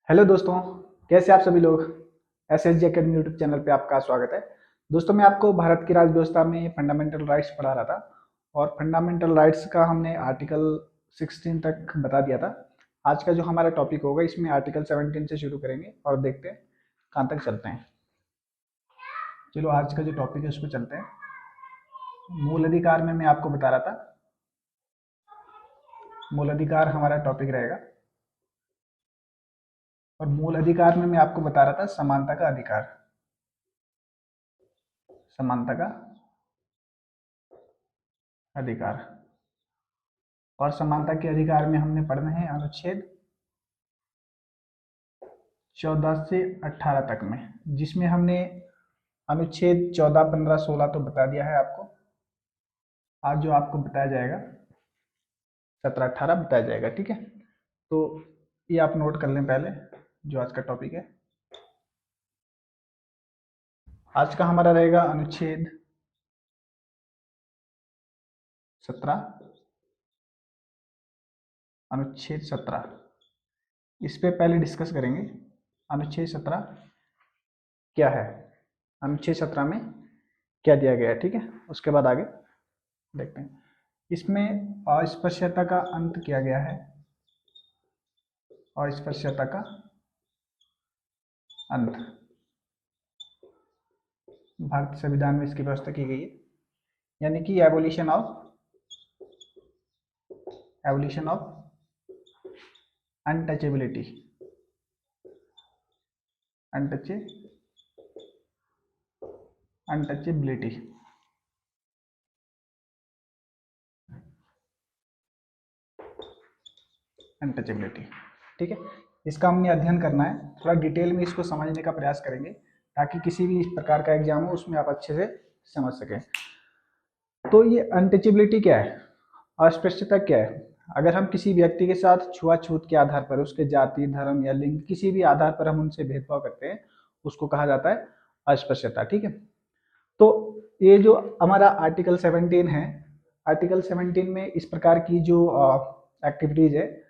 Hello दोस्तों, कैसे आप सभी लोग। SSG अकेडमी यूट्यूब चैनल पे आपका स्वागत है। दोस्तों, मैं आपको भारत की राज्य व्यवस्था में फंडामेंटल राइट्स पढ़ा रहा था और फंडामेंटल राइट्स का हमने आर्टिकल 16 तक बता दिया था। आज का जो हमारा टॉपिक होगा इसमें आर्टिकल 17 से शुरू करेंगे और देखते हैं कहाँ तक चलते हैं। चलो, आज का जो टॉपिक है उस पर चलते हैं। मूल अधिकार में मैं आपको बता रहा था, मूल अधिकार हमारा टॉपिक रहेगा। और मूल अधिकार में मैं आपको बता रहा था समानता का अधिकार, समानता का अधिकार। और समानता के अधिकार में हमने पढ़ना है अनुच्छेद 14 से 18 तक में, जिसमें हमने अनुच्छेद 14, 15, 16 तो बता दिया है आपको। आज जो आपको बताया जाएगा 17, 18 बताया जाएगा, ठीक है। तो ये आप नोट कर लें पहले, जो आज का टॉपिक है। आज का हमारा रहेगा अनुच्छेद 17, अनुच्छेद 17। इस पे पहले डिस्कस करेंगे अनुच्छेद 17 क्या है, अनुच्छेद 17 में क्या दिया गया है, ठीक है। उसके बाद आगे देखते हैं। इसमें अस्पृश्यता का अंत किया गया है, अस्पृश्यता का अंत। भारतीय संविधान में इसकी व्यवस्था की गई है, यानी कि abolition of untouchability, untouchability. Untouchability, ठीक है। इसका हमने अध्ययन करना है, थोड़ा डिटेल में इसको समझने का प्रयास करेंगे ताकि किसी भी इस प्रकार का एग्जाम हो उसमें आप अच्छे से समझ सकें। तो ये अनटचेबिलिटी क्या है, अस्पृश्यता क्या है। अगर हम किसी व्यक्ति के साथ छुआछूत के आधार पर, उसके जाति, धर्म या लिंग, किसी भी आधार पर हम उनसे भेदभाव करते हैं, उसको कहा जाता है अस्पृश्यता, ठीक है। तो ये जो हमारा आर्टिकल 17 है, आर्टिकल 17 में इस प्रकार की जो एक्टिविटीज है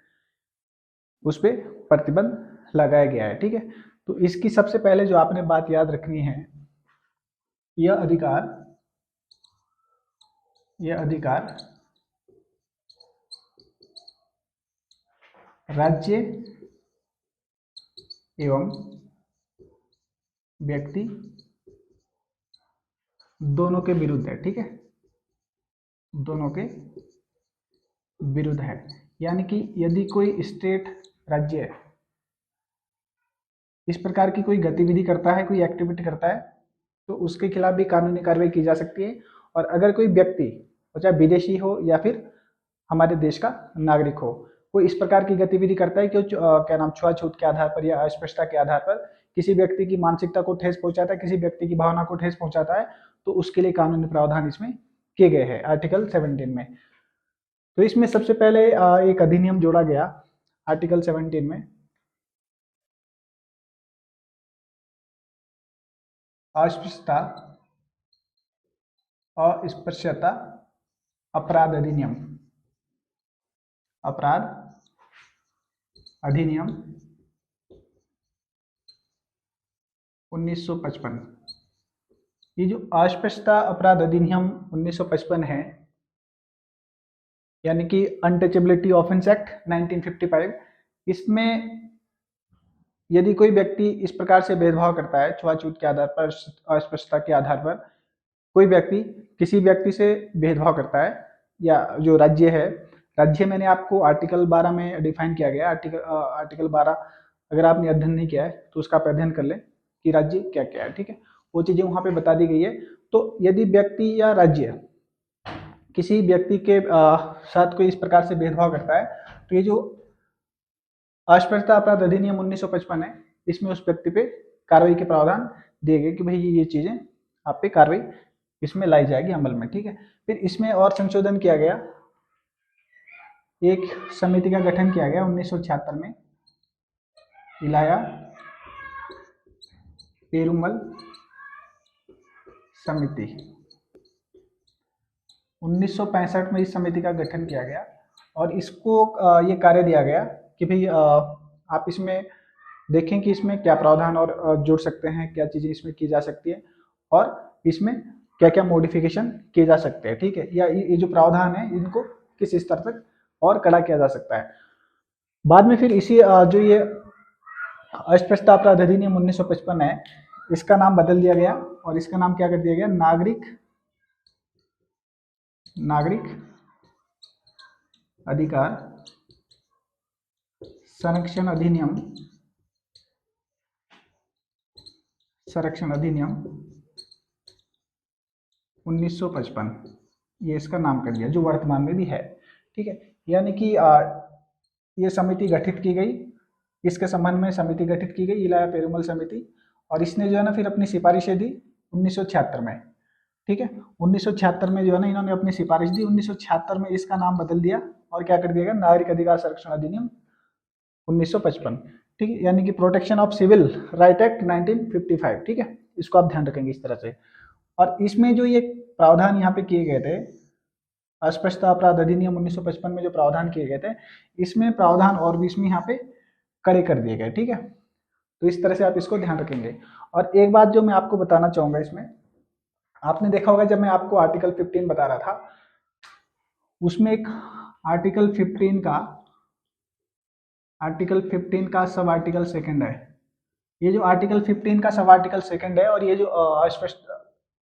उस पर प्रतिबंध लगाया गया है, ठीक है। तो इसकी सबसे पहले जो आपने बात याद रखनी है, यह अधिकार राज्य एवं व्यक्ति दोनों के विरुद्ध है, ठीक है। दोनों के विरुद्ध है, यानी कि यदि कोई स्टेट, राज्य इस प्रकार की कोई गतिविधि करता है, कोई एक्टिविटी करता है, तो उसके खिलाफ भी कानूनी कार्रवाई की जा सकती है। और अगर कोई व्यक्ति, चाहे विदेशी हो या फिर हमारे देश का नागरिक हो, कोई इस प्रकार की गतिविधि करता है कि क्या नाम, छुआछूत के आधार पर या अस्पृश्यता के आधार पर किसी व्यक्ति की मानसिकता को ठेस पहुंचाता है, किसी व्यक्ति की भावना को ठेस पहुंचाता है, तो उसके लिए कानूनी प्रावधान इसमें किए गए हैं आर्टिकल 17 में। तो इसमें सबसे पहले एक अधिनियम जोड़ा गया आर्टिकल 17 में, अस्पृश्यता अपराध अधिनियम, अपराध अधिनियम 1955। ये जो अस्पृश्यता अपराध अधिनियम 1955 है, यानी कि अनटचेबिलिटी ऑफेंस एक्ट 1955, इसमें यदि कोई व्यक्ति इस प्रकार से भेदभाव करता है, छुआछूत के आधार पर, अस्पृश्यता के आधार पर, कोई व्यक्ति किसी व्यक्ति से भेदभाव करता है, या जो राज्य है, राज्य मैंने आपको आर्टिकल 12 में डिफाइन किया गया। आर्टिकल 12 अगर आपने अध्ययन नहीं किया है तो उसका आप अध्ययन कर लें कि राज्य क्या क्या है, ठीक है। वो चीजें वहां पे बता दी गई है। तो यदि व्यक्ति या राज्य किसी व्यक्ति के साथ कोई इस प्रकार से भेदभाव करता है, तो ये जो अस्पृश्यता अपराध अधिनियम 1955 है, इसमें उस व्यक्ति पे कार्रवाई के प्रावधान दिए गए कि भाई ये चीजें आप पे कार्रवाई इसमें लाई जाएगी अमल में, ठीक है। फिर इसमें और संशोधन किया गया, एक समिति का गठन किया गया 1976 में, इलाया पेरुमल समिति। 1965 में इस समिति का गठन किया गया और इसको ये कार्य दिया गया कि भाई आप इसमें देखें कि इसमें क्या प्रावधान और जोड़ सकते हैं, क्या चीज़ें इसमें की जा सकती है और इसमें क्या क्या मॉडिफिकेशन किए जा सकते हैं, ठीक है, या ये जो प्रावधान है इनको किस स्तर तक और कड़ा किया जा सकता है। बाद में फिर इसी जो ये अस्पृश्यता अपराध अधिनियम 1955 है, इसका नाम बदल दिया गया और इसका नाम क्या कर दिया गया, नागरिक अधिकार संरक्षण अधिनियम 1955, ये इसका नाम कर दिया, जो वर्तमान में भी है, ठीक है। यानी कि ये समिति गठित की गई, इसके संबंध में समिति गठित की गई, इलाया पेरुमल समिति, और इसने जो है ना फिर अपनी सिफारिशें दी 1976 में, ठीक है। 1976 में जो है ना इन्होंने अपनी सिफारिश दी, 1976 में इसका नाम बदल दिया और क्या कर दिया गया, नागरिक अधिकार संरक्षण अधिनियम 1955, ठीक है, यानी कि protection of civil right act 1955, ठीक है, इसको आप ध्यान रखेंगे इस तरह से। और इसमें जो ये प्रावधान यहाँ पे किए गए थे, अस्पृश्यता अपराध अधिनियम 1955 में जो प्रावधान किए गए थे, इसमें प्रावधान और भी इसमें यहाँ पे कड़े कर दिए गए, ठीक है। तो इस तरह से आप इसको ध्यान रखेंगे। और एक बात जो मैं आपको बताना चाहूंगा, इसमें आपने देखा होगा जब मैं आपको आर्टिकल 15 बता रहा था, उसमें एक आर्टिकल 15 का सब आर्टिकल सेकंड है। ये जो आर्टिकल 15 का सब आर्टिकल सेकंड है और ये जो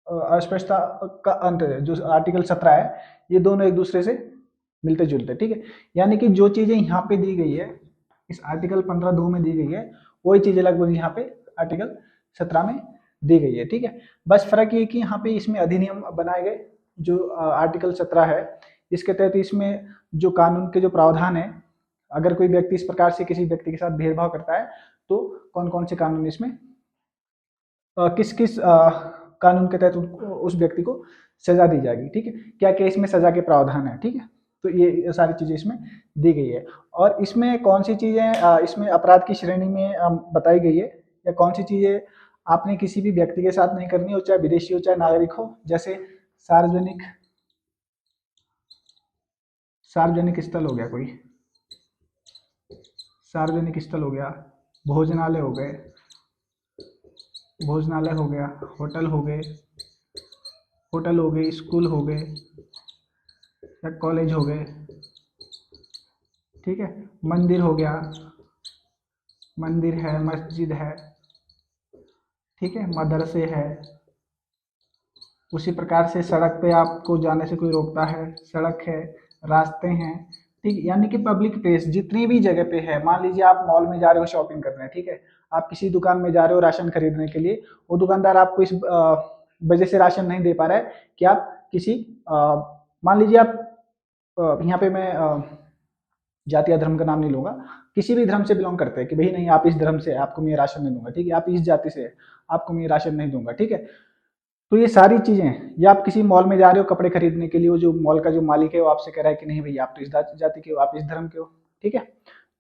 अस्पष्टता का अंत है जो आर्टिकल 17 है, ये दोनों एक दूसरे से मिलते जुलते, ठीक है। यानी कि जो चीजें यहाँ पे दी गई है इस आर्टिकल 15(2) में दी गई है, वही चीजें लगभग यहाँ पे आर्टिकल 17 में दी गई है, ठीक है। बस फर्क ये कि यहाँ पे इसमें अधिनियम बनाए गए जो आर्टिकल 17 है, इसके तहत इसमें जो कानून के जो प्रावधान है, अगर कोई व्यक्ति इस प्रकार से किसी व्यक्ति के साथ भेदभाव करता है तो कौन कौन से कानून इसमें किस किस कानून के तहत उस व्यक्ति को सजा दी जाएगी, ठीक है, क्या क्या इसमें सजा के प्रावधान है, ठीक है। तो ये सारी चीजें इसमें दी गई है। और इसमें कौन सी चीजें इसमें अपराध की श्रेणी में बताई गई है, या कौन सी चीजें आपने किसी भी व्यक्ति के साथ नहीं करनी हो, चाहे विदेशी हो चाहे नागरिक हो, जैसे सार्वजनिक स्थल हो गया, कोई सार्वजनिक स्थल हो गया, भोजनालय हो गया, होटल हो गए, स्कूल हो गए या कॉलेज हो गए, ठीक है, मंदिर हो गया, मंदिर है, मस्जिद है, ठीक है, मदरसे है। उसी प्रकार से सड़क पे आपको जाने से कोई रोकता है, सड़क है, रास्ते हैं, ठीक, यानी कि पब्लिक प्लेस जितनी भी जगह पे है, मान लीजिए आप मॉल में जा रहे हो शॉपिंग करने, ठीक है, आप किसी दुकान में जा रहे हो राशन खरीदने के लिए, वो दुकानदार आपको इस वजह से राशन नहीं दे पा रहा है कि आप किसी मान लीजिए आप यहाँ पे मैं जाति या धर्म का नाम नहीं लूंगा, किसी भी धर्म से बिलोंग करते हैं कि भाई नहीं आप इस धर्म से आपको मैं राशन नहीं दूंगा, ठीक है, आप इस जाति से आपको मैं राशन नहीं दूंगा, ठीक है। तो ये सारी चीजें, या आप किसी मॉल में जा रहे हो कपड़े खरीदने के लिए, वो जो मॉल का जो मालिक है वो आपसे कह रहा है कि नहीं भैया आप तो इस जाति के हो, आप इस धर्म के हो, ठीक है,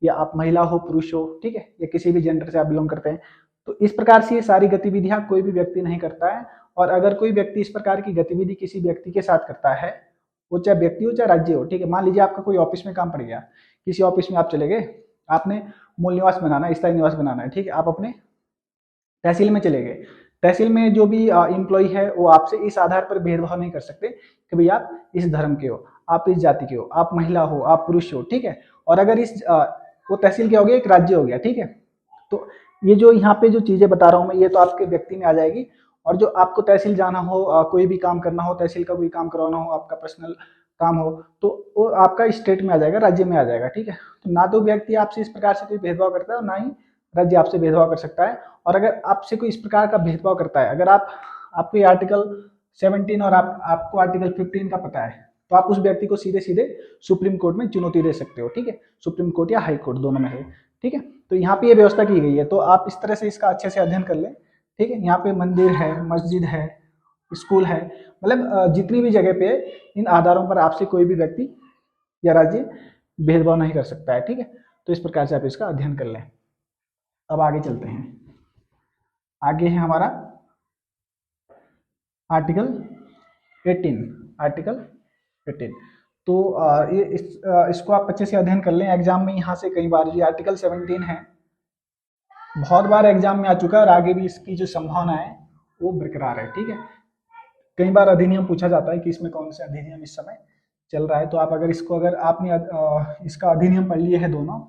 या आप महिला हो पुरुष हो, ठीक है, या किसी भी जेंडर से आप बिलोंग करते हैं। तो इस प्रकार से ये सारी गतिविधियां कोई भी व्यक्ति नहीं करता है। और अगर कोई व्यक्ति इस प्रकार की गतिविधि किसी व्यक्ति के साथ करता है, वो चाहे व्यक्ति हो चाहे राज्य हो, ठीक है, मान लीजिए आपका कोई ऑफिस में काम पड़ गया, किसी ऑफिस में आप चले गए, आपने मूल निवास बनाना है, स्थायी निवास बनाना है, ठीक है, आप अपने तहसील में चले गए, तहसील में जो भी एम्प्लॉय है वो आपसे इस आधार पर भेदभाव नहीं कर सकते कि भाई आप इस धर्म के हो, आप इस जाति के हो, आप महिला हो, आप पुरुष हो, ठीक है। और अगर इस वो तहसील क्या हो गया, एक राज्य हो गया, ठीक है। तो ये जो यहाँ पे जो चीजें बता रहा हूँ मैं, ये तो आपके व्यक्ति में आ जाएगी। और जो आपको तहसील जाना हो, कोई भी काम करना हो, तहसील का कोई काम करवाना हो, आपका पर्सनल काम हो, तो वो आपका स्टेट में आ जाएगा, राज्य में आ जाएगा, ठीक है। तो ना तो व्यक्ति आपसे इस प्रकार से कोई भेदभाव करता है और ना ही राज्य आपसे भेदभाव कर सकता है। और अगर आपसे कोई इस प्रकार का भेदभाव करता है, अगर आपको ये आर्टिकल 17 और आपको आर्टिकल 15 का पता है, तो आप उस व्यक्ति को सीधे सीधे सुप्रीम कोर्ट में चुनौती दे सकते हो, ठीक है, सुप्रीम कोर्ट या हाई कोर्ट दोनों में से, ठीक है। तो यहाँ पे ये व्यवस्था की गई है, तो आप इस तरह से इसका अच्छे से अध्ययन कर लें, ठीक है। यहाँ पे मंदिर है, मस्जिद है, स्कूल है, मतलब जितनी भी जगह पे इन आधारों पर आपसे कोई भी व्यक्ति या राज्य भेदभाव नहीं कर सकता है, ठीक है। तो इस प्रकार से आप इसका अध्ययन कर लें। अब आगे चलते हैं। आगे है हमारा आर्टिकल 18। तो इसको आप अच्छे से अध्ययन कर लें, एग्जाम में यहाँ से कई बार, ये आर्टिकल 17 है, बहुत बार एग्जाम में आ चुका है और आगे भी इसकी जो संभावना है वो बरकरार है। ठीक है, कई बार अधिनियम पूछा जाता है कि इसमें कौन से अधिनियम इस समय चल रहा है, तो आप अगर इसको अगर आपने इसका अधिनियम पढ़ लिए है दोनों,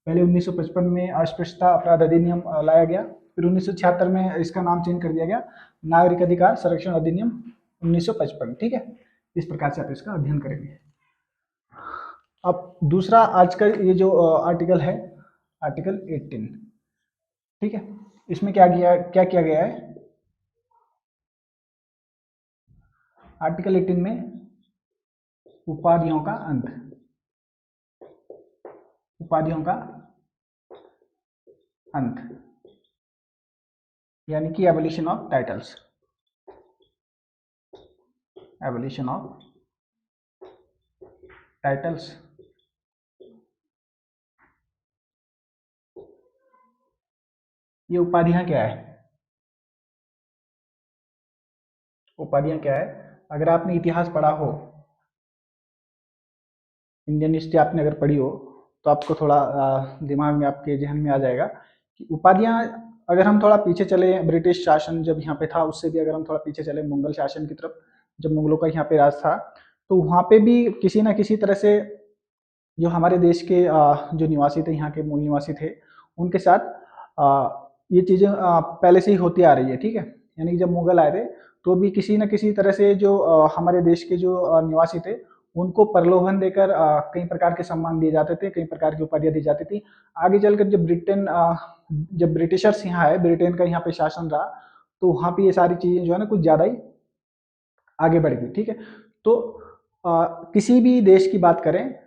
पहले 1955 में अस्पृश्यता अपराध अधिनियम लाया गया, फिर 1976 में इसका नाम चेंज कर दिया गया नागरिक अधिकार संरक्षण अधिनियम 1955। ठीक है, इस प्रकार से आप इसका अध्ययन करेंगे। अब दूसरा आज का ये जो आर्टिकल है, आर्टिकल 18। ठीक है, इसमें क्या किया गया है, आर्टिकल 18 में उपाधियों का अंत, उपाधियों का अंत यानी कि abolition of titles, abolition of titles. ये उपाधियां क्या है, उपाधियां क्या है, अगर आपने इतिहास पढ़ा हो, इंडियन हिस्ट्री आपने अगर पढ़ी हो, तो आपको थोड़ा दिमाग में आपके जहन में आ जाएगा कि उपाधियां, अगर हम थोड़ा पीछे चले, ब्रिटिश शासन जब यहाँ पे था उससे भी अगर हम थोड़ा पीछे चले मुगल शासन की तरफ, जब मुगलों का यहाँ पे राज था, तो वहाँ पे भी किसी ना किसी तरह से जो हमारे देश के जो निवासी थे, यहाँ के मूल निवासी थे, उनके साथ ये चीज़ें पहले से ही होती आ रही है। ठीक है, यानी कि जब मुगल आए थे तो भी किसी न किसी तरह से जो हमारे देश के जो निवासी थे उनको प्रलोभन देकर कई प्रकार के सम्मान दिए जाते थे, कई प्रकार की उपाधियां दी जाती थी। आगे चलकर जब जब ब्रिटिशर्स यहाँ आए, ब्रिटेन का यहाँ पे शासन रहा, तो वहाँ पे ये सारी चीज़ें जो है ना कुछ ज़्यादा ही आगे बढ़ गई। ठीक है, तो किसी भी देश की बात करें,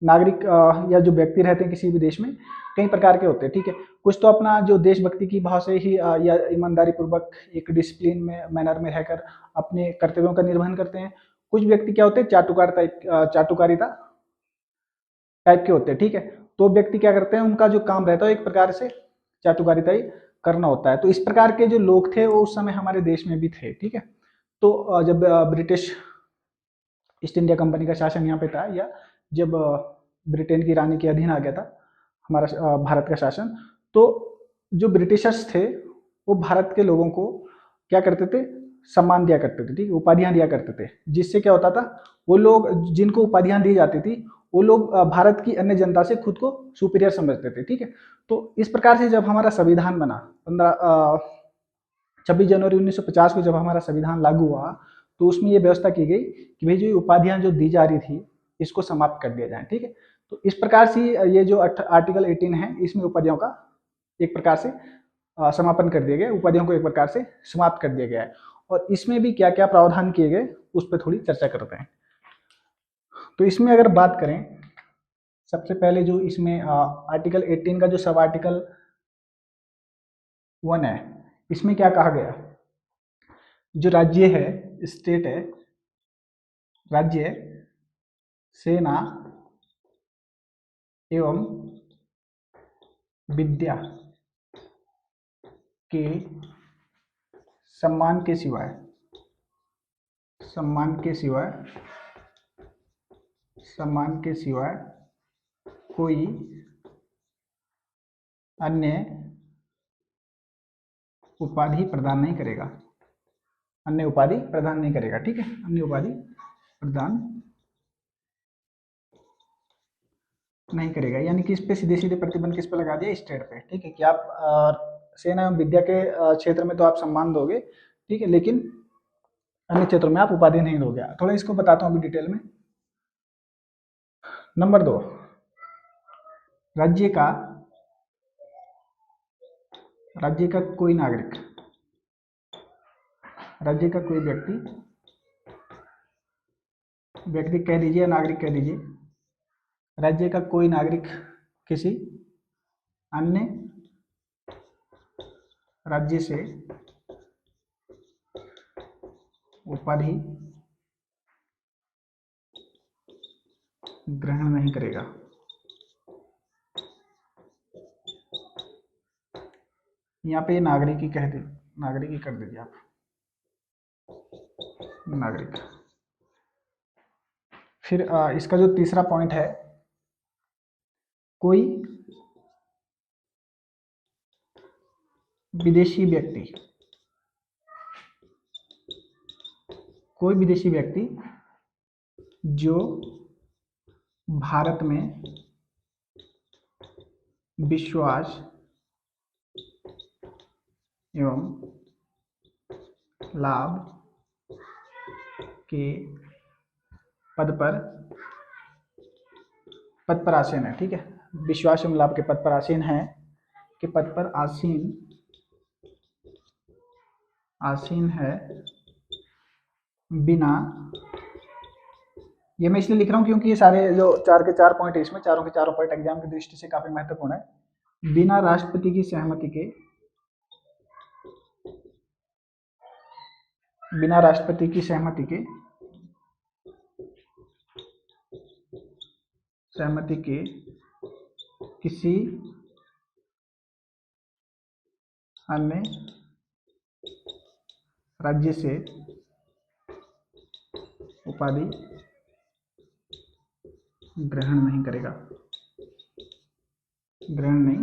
नागरिक या जो व्यक्ति रहते हैं किसी भी देश में कई प्रकार के होते हैं। ठीक है, कुछ तो अपना जो देशभक्ति की भाव से ही या ईमानदारी पूर्वक एक डिसिप्लिन में मैनर में रहकर अपने कर्तव्यों का निर्वहन करते हैं। कुछ व्यक्ति क्या होते हैं, चाटुकारिता टाइप के होते हैं। ठीक है, तो व्यक्ति क्या करते हैं, उनका जो काम रहता है एक प्रकार से चाटुकारिता ही करना होता है। तो इस प्रकार के जो लोग थे वो उस समय हमारे देश में भी थे। ठीक है, तो जब ब्रिटिश ईस्ट इंडिया कंपनी का शासन यहाँ पे था, या जब ब्रिटेन की रानी के अधीन आ गया था हमारा भारत का शासन, तो जो ब्रिटिशर्स थे वो भारत के लोगों को क्या करते थे, सम्मान दिया करते थे। ठीक है, उपाधियां दिया करते थे, जिससे क्या होता था, वो लोग जिनको उपाधियां दी जाती थी वो लोग भारत की अन्य जनता से खुद को सुपीरियर समझते थे। ठीक है, तो इस प्रकार से जब हमारा संविधान बना 26 जनवरी 1950 को जब हमारा संविधान लागू हुआ, तो उसमें ये व्यवस्था की गई कि भाई जो उपाधियां जो दी जा रही थी इसको समाप्त कर दिया जाए। ठीक है, तो इस प्रकार से ये जो आर्टिकल 18 है इसमें उपाधियों का एक प्रकार से समापन कर दिया गया, उपाधियों को एक प्रकार से समाप्त कर दिया गया है। और इसमें भी क्या क्या प्रावधान किए गए उस पर थोड़ी चर्चा करते हैं। तो इसमें अगर बात करें, सबसे पहले जो इसमें आर्टिकल 18 का जो सब आर्टिकल 1 है, इसमें क्या कहा गया, जो राज्य है, स्टेट है, राज्य, सेना एवं विद्या के सम्मान के सिवाय, सम्मान के सिवाय, सम्मान के सिवाय कोई अन्य उपाधि प्रदान नहीं करेगा, अन्य उपाधि प्रदान नहीं करेगा। ठीक है, अन्य उपाधि प्रदान नहीं करेगा, यानी कि इस पे सीधे सीधे प्रतिबंध किस पे लगा दिया, स्टेट पे। ठीक है, कि आप सेना एवं विद्या के क्षेत्र में तो आप सम्मान दोगे, ठीक है, लेकिन अन्य क्षेत्रों में आप उपाधि नहीं दोगे। थोड़ा इसको बताता हूँ अभी डिटेल में। नंबर 2, राज्य का, राज्य का कोई नागरिक, राज्य का कोई व्यक्ति, व्यक्ति कह दीजिए, नागरिक कह दीजिए, राज्य का कोई नागरिक किसी अन्य राज्य से उपाधि ग्रहण नहीं करेगा। यहाँ पे नागरिक ही कह दे, नागरिक ही कर दीजिए आप, नागरिक। फिर इसका जो तीसरा पॉइंट है, कोई विदेशी व्यक्ति, कोई विदेशी व्यक्ति जो भारत में विश्वास एवं लाभ के पद पर आसीन है। ठीक है, विश्वास एवं लाभ के पद पर आसीन है, के पद पर आसीन है बिना, ये मैं इसलिए लिख रहा हूं क्योंकि ये सारे जो चार के चार पॉइंट है इसमें, चारों के चारों पॉइंट एग्जाम की दृष्टि से काफी महत्वपूर्ण है। बिना राष्ट्रपति की सहमति के, बिना राष्ट्रपति की सहमति के किसी अन्य राज्य से उपाधि ग्रहण नहीं करेगा, ग्रहण नहीं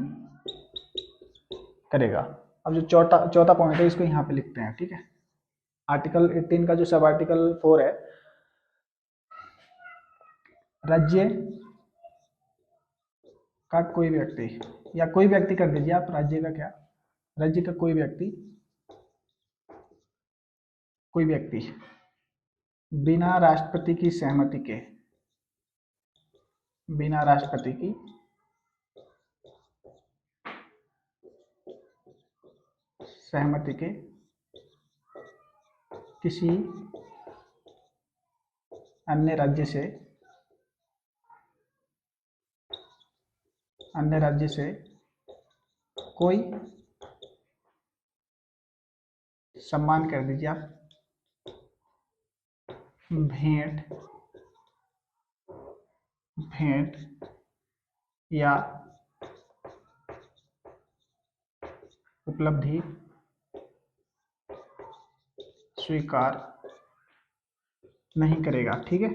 करेगा। अब जो चौथा पॉइंट है इसको यहाँ पे लिखते हैं। ठीक है, आर्टिकल 18 का जो सब आर्टिकल 4 है, राज्य का कोई व्यक्ति, या कोई व्यक्ति कर दीजिए आप, राज्य का क्या, राज्य का कोई व्यक्ति बिना राष्ट्रपति की सहमति के, बिना राष्ट्रपति की सहमति के किसी अन्य राज्य से कोई सम्मान कर दीजिए आप, भेंट या उपलब्धि स्वीकार नहीं करेगा। ठीक है,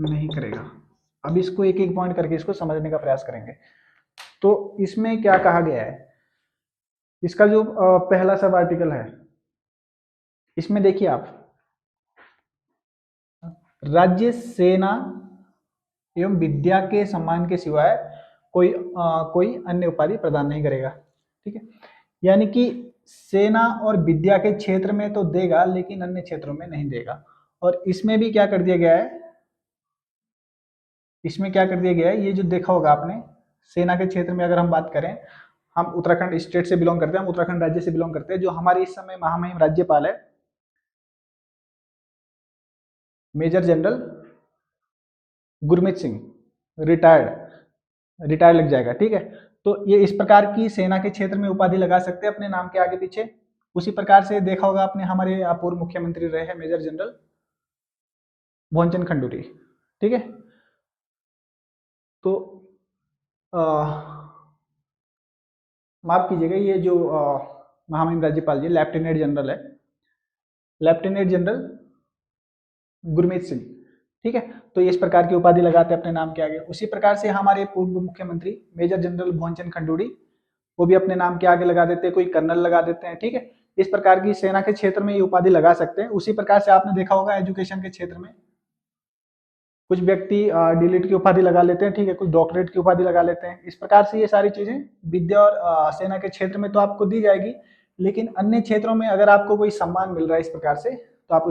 नहीं करेगा। अब इसको एक एक पॉइंट करके इसको समझने का प्रयास करेंगे। तो इसमें क्या कहा गया है, इसका जो पहला सब आर्टिकल है, इसमें देखिए आप, राज्य सेना एवं विद्या के सम्मान के सिवाय कोई अन्य उपाधि प्रदान नहीं करेगा। ठीक है, यानी कि सेना और विद्या के क्षेत्र में तो देगा लेकिन अन्य क्षेत्रों में नहीं देगा। और इसमें भी क्या कर दिया गया है, इसमें क्या कर दिया गया है, ये जो देखा होगा आपने, सेना के क्षेत्र में अगर हम बात करें, हम उत्तराखंड स्टेट से बिलोंग करते हैं, हम उत्तराखंड राज्य से बिलोंग करते हैं, जो हमारे इस समय महामहिम राज्यपाल है major general Gurmeet Singh, retired लग जाएगा। ठीक है, तो ये इस प्रकार की सेना के क्षेत्र में उपाधि लगा सकते हैं अपने नाम के आगे पीछे। उसी प्रकार से देखा होगा आपने, हमारे पूर्व मुख्यमंत्री रहे हैं मेजर जनरल भुवनचंद खंडूरी। ठीक है, तो माफ कीजिएगा, ये जो महामहिम राज्यपाल जी लेफ्टिनेंट जनरल है, लेफ्टिनेंट जनरल गुरमीत सिंह। ठीक है, तो इस प्रकार की उपाधि लगाते हैं अपने नाम के आगे। उसी प्रकार से हमारे पूर्व मुख्यमंत्री मेजर जनरल भुवनचंद खंडूरी, वो भी अपने नाम के आगे लगा देते हैं, कोई कर्नल लगा देते हैं। ठीक है, इस प्रकार की सेना के क्षेत्र में ये उपाधि लगा सकते हैं। उसी प्रकार से आपने देखा होगा एजुकेशन के क्षेत्र में कुछ व्यक्ति डीलिट की उपाधि लगा लेते हैं। ठीक है, कुछ डॉक्टरेट की उपाधि लगा लेते हैं। इस प्रकार से ये सारी चीजें विद्या और सेना के क्षेत्र में तो आपको दी जाएगी, लेकिन अन्य क्षेत्रों में अगर आपको कोई सम्मान मिल रहा है इस प्रकार से, तो आप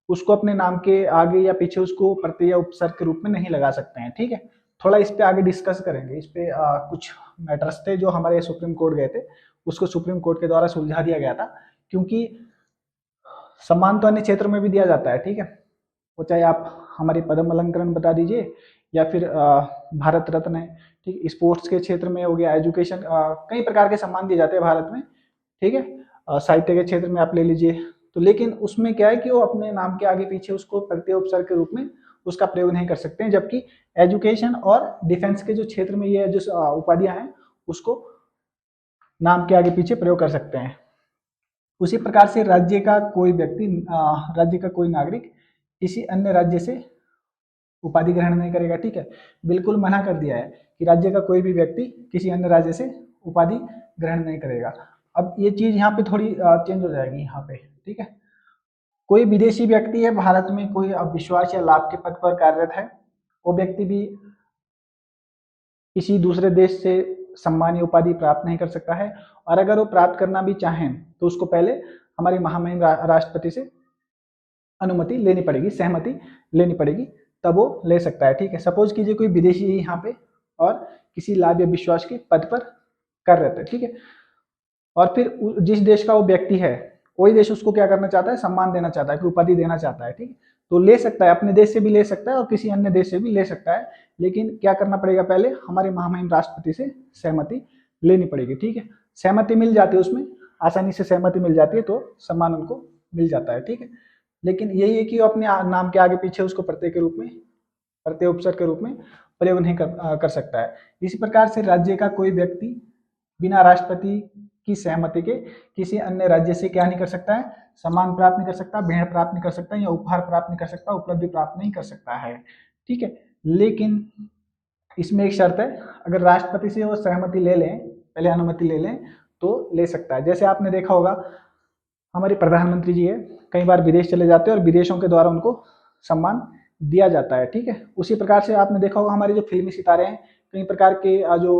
उसको अपने नाम के आगे या पीछे उसको प्रत्यय या उपसर्ग के रूप में नहीं लगा सकते हैं। ठीक है, थोड़ा इस पे आगे डिस्कस करेंगे। इस पे कुछ मैटर्स थे जो हमारे सुप्रीम कोर्ट गए थे, उसको सुप्रीम कोर्ट के द्वारा सुलझा दिया गया था, क्योंकि सम्मान तो अन्य क्षेत्रों में भी दिया जाता है। ठीक है, वो चाहे आप हमारी पद्म अलंकरण बता दीजिए या फिर भारत रत्न है। ठीक, स्पोर्ट्स के क्षेत्र में हो गया, एजुकेशन, कई प्रकार के सम्मान दिए जाते हैं भारत में। ठीक है, साहित्य के क्षेत्र में आप ले लीजिए, तो लेकिन उसमें क्या है कि वो अपने नाम के आगे पीछे उसको प्रत्यय उपसर्ग के रूप में उसका प्रयोग नहीं कर सकते हैं, जबकि एजुकेशन और डिफेंस के जो क्षेत्र में ये जो उपाधियां हैं उसको नाम के आगे पीछे प्रयोग कर सकते हैं। उसी प्रकार से राज्य का कोई व्यक्ति, राज्य का कोई नागरिक किसी अन्य राज्य से उपाधि ग्रहण नहीं करेगा। ठीक है, बिल्कुल मना कर दिया है कि राज्य का कोई भी व्यक्ति किसी अन्य राज्य से उपाधि ग्रहण नहीं करेगा। अब ये चीज यहाँ पे थोड़ी चेंज हो जाएगी यहाँ पे, ठीक है। कोई विदेशी व्यक्ति है भारत में कोई विश्वास या लाभ के पद पर कार्यरत है, वो व्यक्ति भी किसी दूसरे देश से सम्मान या उपाधि प्राप्त नहीं कर सकता है, और अगर वो प्राप्त करना भी चाहें तो उसको पहले हमारी महामहिम राष्ट्रपति से अनुमति लेनी पड़ेगी, सहमति लेनी पड़ेगी, तब वो ले सकता है, ठीक है। सपोज कीजिए कोई विदेशी है यहाँ पे और किसी लाभ या विश्वास के पद पर कार्यरत है, ठीक है, और फिर जिस देश का वो व्यक्ति है वही देश उसको क्या करना चाहता है, सम्मान देना चाहता है, उपाधि देना चाहता है, ठीक है, तो ले सकता है, अपने देश से भी ले सकता है और किसी अन्य देश से भी ले सकता है, लेकिन क्या करना पड़ेगा, पहले हमारे महामहिम राष्ट्रपति से सहमति लेनी पड़ेगी, ठीक है। सहमति मिल जाती है, उसमें आसानी से सहमति मिल जाती है तो सम्मान उनको मिल जाता है, ठीक है। लेकिन यही है कि वो अपने नाम के आगे पीछे उसको प्रत्यय के रूप में, प्रत्यय उपसर्ग के रूप में प्रयोग नहीं कर सकता है। इसी प्रकार से राज्य का कोई व्यक्ति बिना राष्ट्रपति की सहमति के किसी अन्य राज्य से क्या नहीं कर सकता है, सम्मान प्राप्त नहीं कर सकता, भेंट प्राप्त नहीं कर सकता, या उपहार प्राप्त नहीं कर सकता, उपलब्धि प्राप्त नहीं कर सकता है, ठीक है। लेकिन इसमें एक शर्त है, अगर राष्ट्रपति से वो सहमति ले लें, पहले अनुमति ले लें तो ले सकता है। जैसे आपने देखा होगा हमारे प्रधानमंत्री जी है, कई बार विदेश चले जाते हैं और विदेशों के द्वारा उनको सम्मान दिया जाता है, ठीक है। उसी प्रकार से आपने देखा होगा हमारे जो फिल्मी सितारे हैं, कई प्रकार के जो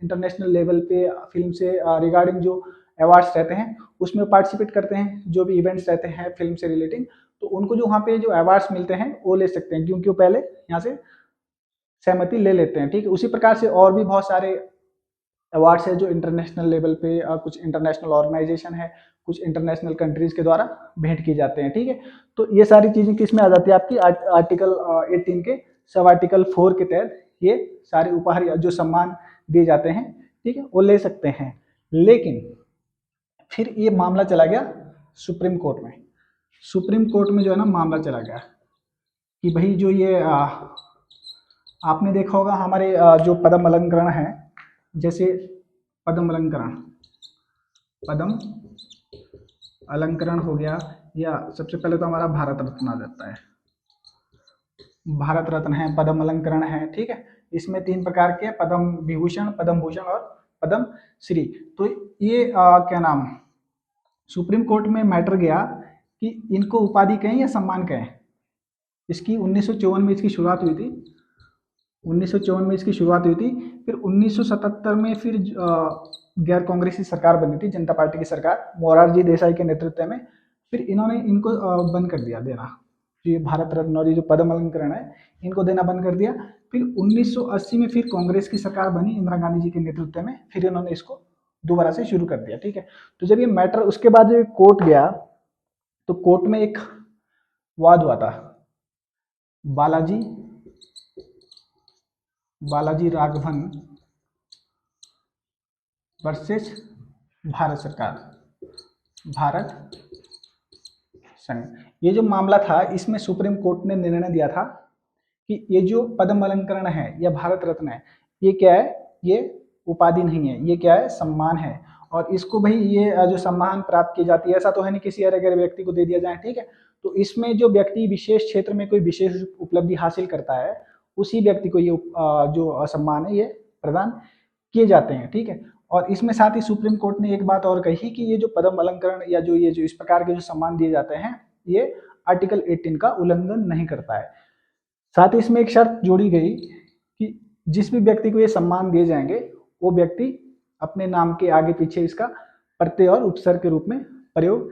इंटरनेशनल लेवल पे फिल्म से रिगार्डिंग जो अवार्ड्स रहते हैं उसमें पार्टिसिपेट करते हैं, जो भी इवेंट्स रहते हैं फिल्म से रिलेटिंग, तो उनको जो वहाँ पे जो अवार्ड्स मिलते हैं वो ले सकते हैं, क्योंकि वो पहले यहाँ से सहमति ले लेते हैं, ठीक है। उसी प्रकार से और भी बहुत सारे अवार्ड्स है जो इंटरनेशनल लेवल पे कुछ इंटरनेशनल ऑर्गेनाइजेशन है, कुछ इंटरनेशनल कंट्रीज के द्वारा भेंट किए जाते हैं, ठीक है। तो ये सारी चीजें किस में आ जाती है, आपकी आर्टिकल 18 के सब आर्टिकल 4 के तहत ये सारे उपहार या जो सम्मान दिए जाते हैं, ठीक है, वो ले सकते हैं। लेकिन फिर ये मामला चला गया सुप्रीम कोर्ट में। सुप्रीम कोर्ट में जो है ना मामला चला गया कि भाई जो ये आपने देखा होगा हमारे जो पद्म अलंकरण है, जैसे पद्म अलंकरण हो गया, या सबसे पहले तो हमारा भारत रत्न आ जाता है, भारत रत्न है, पद्म अलंकरण है, ठीक है। इसमें 3 प्रकार के पद्म विभूषण, पद्म भूषण और पद्म श्री। तो ये क्या नाम, सुप्रीम कोर्ट में मैटर गया कि इनको उपाधि कहें या सम्मान कहें। इसकी 1954 में इसकी शुरुआत हुई थी, 1954 में इसकी शुरुआत हुई थी, फिर 1977 में फिर गैर कांग्रेसी सरकार बनी थी, जनता पार्टी की सरकार मोरारजी देसाई के नेतृत्व में, फिर इन्होंने इनको बंद कर दिया देना, ये भारत रत्न और ये जो पद्म अलंकरण है इनको देना बंद कर दिया। फिर 1980 में फिर कांग्रेस की सरकार बनी इंदिरा गांधी जी के नेतृत्व में, फिर इन्होंने इसको दोबारा से शुरू कर दिया, ठीक है। तो जब ये मैटर उसके बाद जब कोर्ट गया तो कोर्ट में एक वाद हुआ था, बालाजी राघवन वर्सेस भारत सरकार, भारत संघ। ये जो मामला था इसमें सुप्रीम कोर्ट ने निर्णय दिया था कि ये जो पद्म अलंकरण है या भारत रत्न है, ये क्या है, ये उपाधि नहीं है, ये क्या है, सम्मान है, और इसको भाई ये जो सम्मान प्राप्त की जाती है, ऐसा तो है नहीं किसी अगर व्यक्ति को दे दिया जाए, ठीक है। तो इसमें जो व्यक्ति विशेष क्षेत्र में कोई विशेष उपलब्धि हासिल करता है उसी व्यक्ति को ये जो सम्मान है ये प्रदान किए जाते हैं, ठीक है। और इसमें साथ ही सुप्रीम कोर्ट ने एक बात और कही कि ये जो पद्म अलंकरण या जो ये जो इस प्रकार के जो सम्मान दिए जाते हैं ये आर्टिकल 18 का उल्लंघन नहीं करता है। साथ ही इसमें एक शर्त जोड़ी गई कि जिस भी व्यक्ति को ये सम्मान दिए जाएंगे वो व्यक्ति अपने नाम के आगे पीछे इसका प्रत्यय और उपसर्ग के रूप में प्रयोग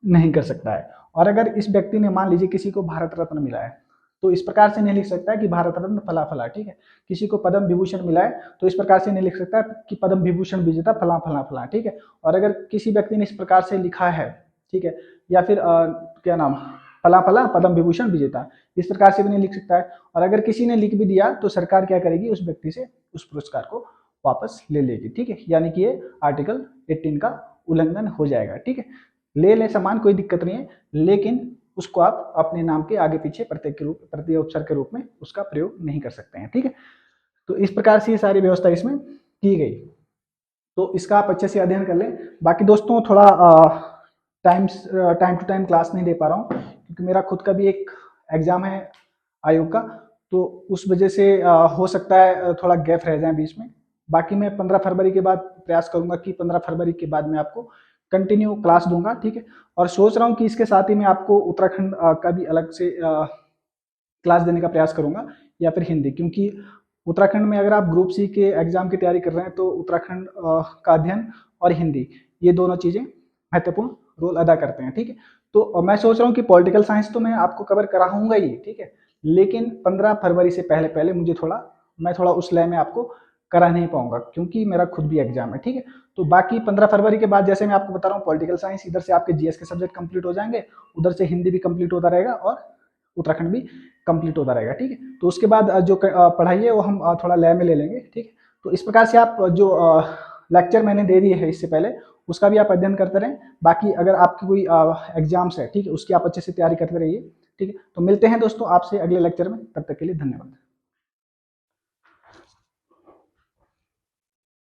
नहीं कर सकता है। और अगर इस व्यक्ति ने मान लीजिए किसी को भारत रत्न मिला है तो इस प्रकार से नहीं लिख सकता है कि भारत रत्न फला फला, ठीक है। किसी को पद्म विभूषण मिला है तो इस प्रकार से नहीं लिख सकता है कि पद्म विभूषण विजेता फला फला फला, ठीक है। और अगर किसी व्यक्ति ने इस प्रकार से लिखा है, ठीक है, या फिर क्या नाम फला फला पद्म विभूषण विजेता, इस प्रकार से भी नहीं लिख सकता है। और अगर किसी ने लिख भी दिया तो सरकार क्या करेगी, उस व्यक्ति से उस पुरस्कार को वापस ले लेगी, ठीक है। यानी कि ये आर्टिकल 18 का उल्लंघन हो जाएगा, ठीक है। ले ले सम्मान, कोई दिक्कत नहीं है, लेकिन उसको आप अपने नाम के आगे पीछे प्रत्यय उपसर्ग के रूप में उसका प्रयोग नहीं कर सकते हैं, ठीक है। तो इस प्रकार से ये सारी व्यवस्था इसमें की गई, तो इसका आप अच्छे से अध्ययन कर लें। बाकी दोस्तों थोड़ा टाइम टू टाइम क्लास नहीं दे पा रहा हूँ क्योंकि मेरा खुद का भी एक एग्जाम है आयोग का, तो उस वजह से हो सकता है थोड़ा गैप रह जाए बीच में, बाकी मैं 15 फरवरी के बाद प्रयास करूंगा कि 15 फरवरी के बाद मैं आपको कंटिन्यू क्लास दूंगा, ठीक है। और सोच रहा हूँ कि इसके साथ ही मैं आपको उत्तराखंड का भी अलग से क्लास देने का प्रयास करूंगा, या फिर हिंदी, क्योंकि उत्तराखंड में अगर आप ग्रुप सी के एग्जाम की तैयारी कर रहे हैं तो उत्तराखंड का अध्ययन और हिंदी, ये दोनों चीजें महत्वपूर्ण रोल अदा करते हैं, ठीक है। तो मैं सोच रहा हूँ कि पॉलिटिकल साइंस तो मैं आपको कवर कराऊंगा ही, ठीक है, लेकिन 15 फरवरी से पहले पहले मैं थोड़ा उस लय में आपको करा नहीं पाऊंगा, क्योंकि मेरा खुद भी एग्जाम है, ठीक है। तो बाकी 15 फरवरी के बाद जैसे मैं आपको बता रहा हूँ पॉलिटिकल साइंस, इधर से आपके जीएस के सब्जेक्ट कंप्लीट हो जाएंगे, उधर से हिंदी भी कंप्लीट होता रहेगा और उत्तराखंड भी कंप्लीट होता रहेगा, ठीक है। तो उसके बाद जो पढ़ाई है वो हम थोड़ा लय में ले लेंगे, ठीक है। तो इस प्रकार से आप जो लेक्चर मैंने दे दिए है इससे पहले, उसका भी आप अध्ययन करते रहें। बाकी अगर आपकी कोई एग्जाम्स है, ठीक है, उसकी आप अच्छे से तैयारी करते रहिए, ठीक है। तो मिलते हैं दोस्तों आपसे अगले लेक्चर में, तब तक के लिए धन्यवाद।